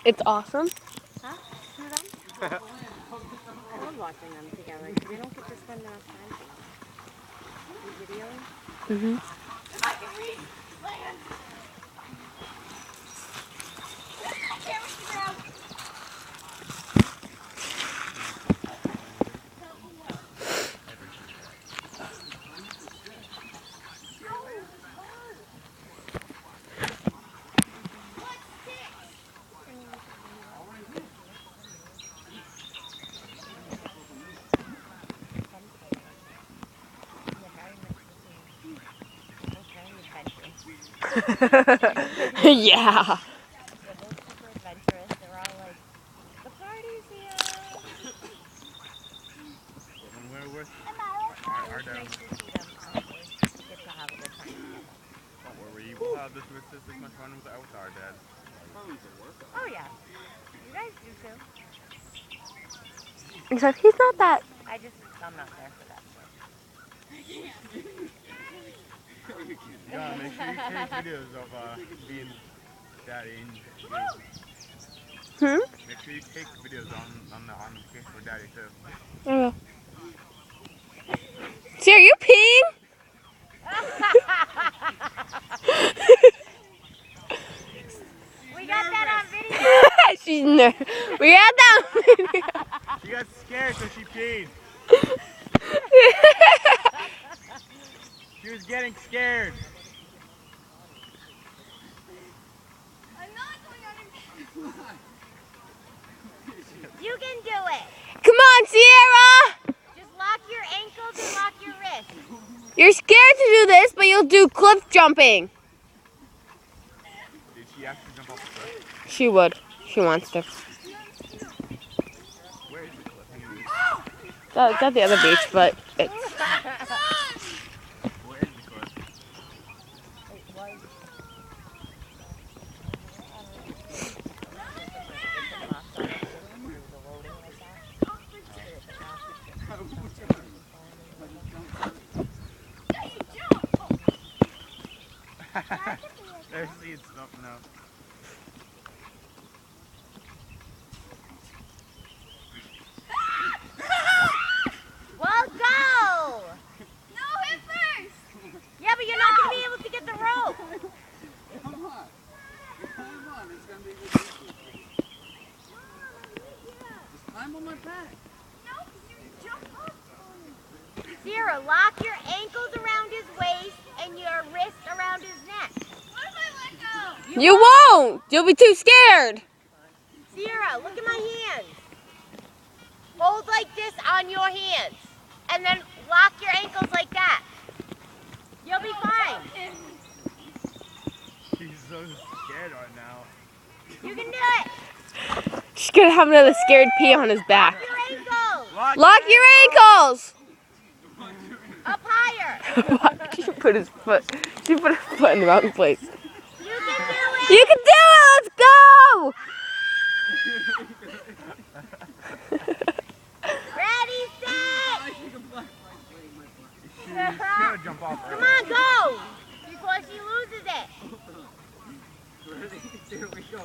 It's awesome. Huh? Two of them? I love watching them together because they don't get to spend enough time together. You videoing? Mhm. Yeah. They're both super adventurous. They're all like, the party's here! When we're with our It's dad, nice to see them get to have a good time together. don't worry, we'll have this much fun with our dad. Oh yeah. You guys do too. Except he's not that. I'm not there for that part. Yeah, make sure you take videos of being daddy and Hmm? make sure you take videos on the case for daddy too. Okay. See, are you peeing? We got that on video. She's nervous. We got that on video. She got scared so she peed. She was getting scared. You can do it. Come on, Sierra. Just lock your ankles and lock your wrists. You're scared to do this, but you'll do cliff jumping. Did she actually jump off the cliff? She would. She wants to. Where is the cliff? It's at the other beach, but it's. Where is the cliff? They're seeing stuff now. Well, go! No, hit first! Yeah, but you're not going to be able to get the rope. Come on, it's gonna be good. Just climb on my back. Sierra, lock your ankles around his waist and your wrist around his neck. What if I let go? You won't. You'll be too scared. Sierra, look at my hands. Hold like this on your hands. And then lock your ankles like that. You'll be fine. She's so scared right now. You can do it. She's gonna have another scared pee on his back. Lock your ankles. Lock your ankles. Up higher. She put his foot. She put her foot in the wrong place. You can do it. You can do it. Let's go. Ready, set. She's gonna jump off. Come on, go. Before she loses it. Ready? Here we go.